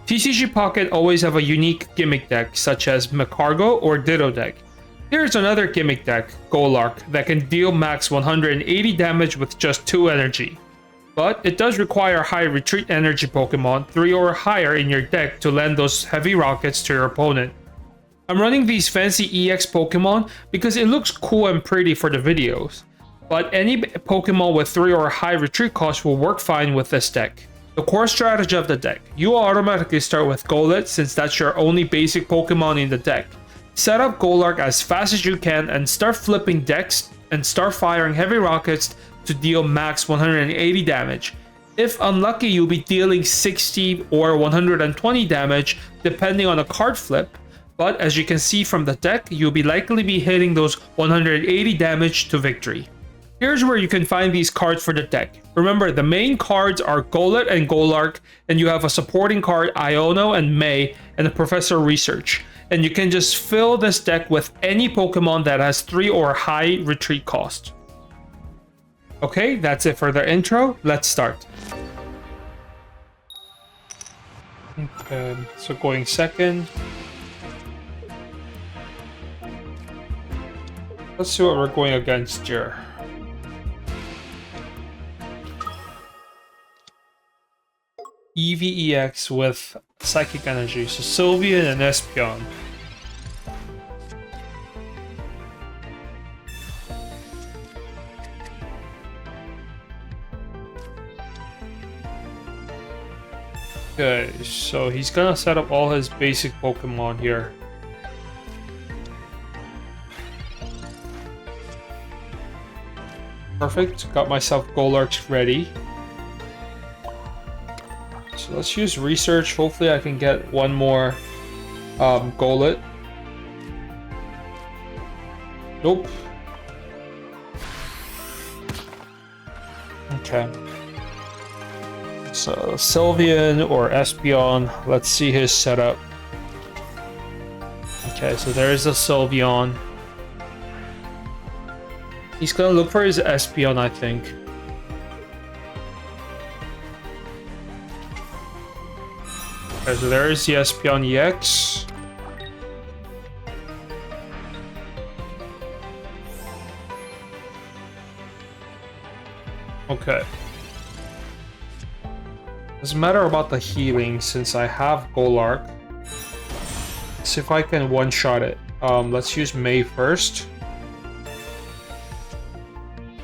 TCG Pocket always have a unique gimmick deck, such as Macargo or Ditto deck. Here's another gimmick deck, Golurk, that can deal max 180 damage with just 2 energy. But it does require high retreat energy Pokemon, 3 or higher in your deck to land those heavy rockets to your opponent. I'm running these fancy EX Pokemon because it looks cool and pretty for the videos, but any Pokemon with 3 or high retreat cost will work fine with this deck. The core strategy of the deck. You will automatically start with Golurk since that's your only basic Pokemon in the deck. Set up Golurk as fast as you can and start flipping decks and start firing heavy rockets to deal max 180 damage. If unlucky, you'll be dealing 60 or 120 damage depending on a card flip, but as you can see from the deck, you'll be likely be hitting those 180 damage to victory. Here's where you can find these cards for the deck. Remember, the main cards are Golurk and Golurk, and you have a supporting card Iono and May and a Professor Research. And you can just fill this deck with any Pokemon that has 3 or high retreat cost. Okay, that's it for the intro. Let's start. Okay, so going second. Let's see what we're going against here. EVEX with Psychic Energy, so Sylveon and Espeon. Okay, so he's gonna set up all his basic Pokemon here. Perfect, got myself Golurks ready. So let's use Research. Hopefully I can get one more Golurk. Nope. Okay. So Sylveon or Espeon. Let's see his setup. Okay, so there's a Sylveon. He's gonna look for his Espeon, I think. Okay, so there is the Espeon EX. Okay. Doesn't matter about the healing since I have Golurk. Let's see if I can one-shot it. Let's use May first.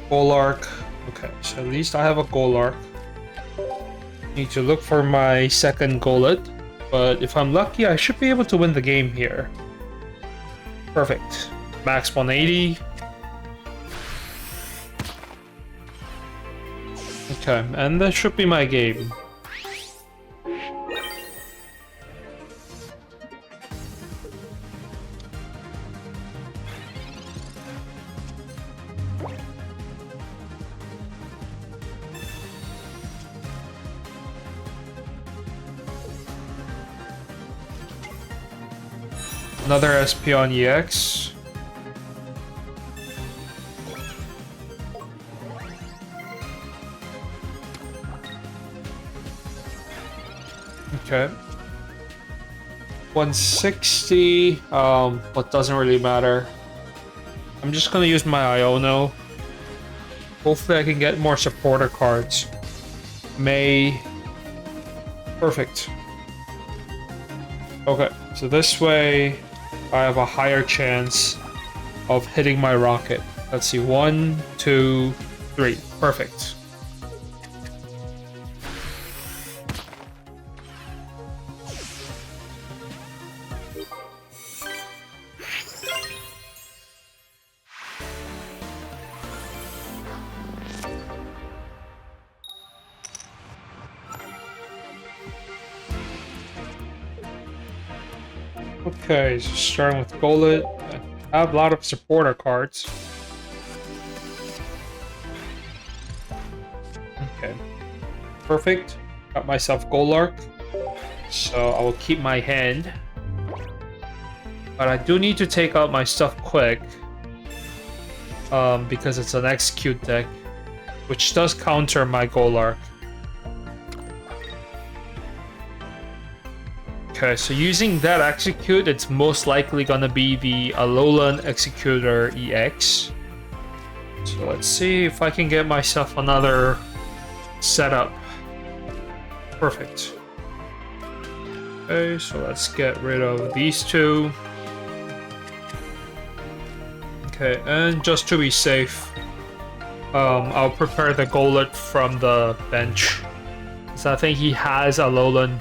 Golurk. Okay, so at least I have a Golurk. Need to look for my second Golurk, but if I'm lucky, I should be able to win the game here. Perfect. Max 180. Okay, and that should be my game. Another Espeon EX. Okay. 160, but doesn't really matter. I'm just gonna use my Iono. Hopefully I can get more supporter cards. May. Perfect. Okay, so this way I have a higher chance of hitting my rocket. Let's see, 1, 2, 3. Perfect. Okay, so starting with Golurk. I have a lot of supporter cards. Okay, perfect. Got myself Golurk, so I will keep my hand. But I do need to take out my stuff quick, because it's an execute deck, which does counter my Golurk. Okay, so using that execute, it's most likely gonna be the Alolan Exeggutor EX. So let's see if I can get myself another setup. Perfect. Okay, so let's get rid of these two. Okay, and just to be safe, I'll prepare the Golurk from the bench. So I think he has Alolan.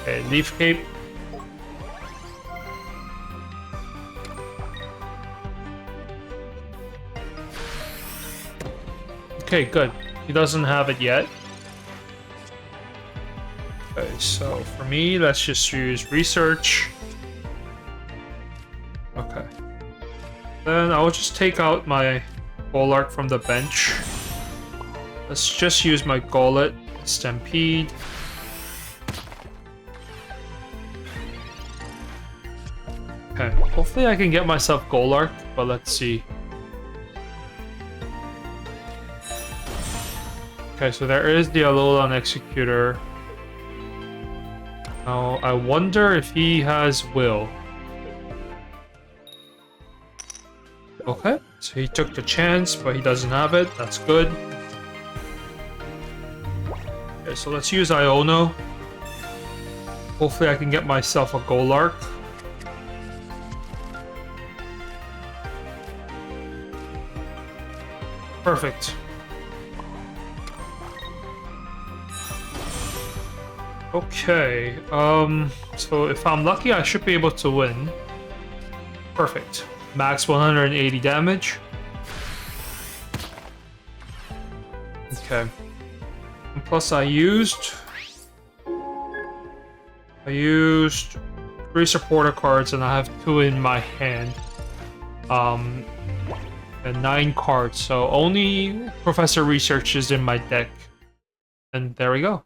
Okay, Leaf Cape. Okay, good. He doesn't have it yet. Okay, so for me, let's just use research. Okay. Then I'll just take out my Golurk from the bench. Let's just use my Golett, Stampede. Okay, hopefully I can get myself Golurk, but let's see. Okay, so there is the Alolan Exeggutor. Now, I wonder if he has Will. Okay, so he took the chance, but he doesn't have it. That's good. Okay, so let's use Iono. Hopefully I can get myself a Golurk. Perfect. Okay, so if I'm lucky, I should be able to win. Perfect. Max 180 damage. Okay. And plus I used 3 supporter cards and I have 2 in my hand. And 9 cards, so only Professor Research is in my deck. And there we go.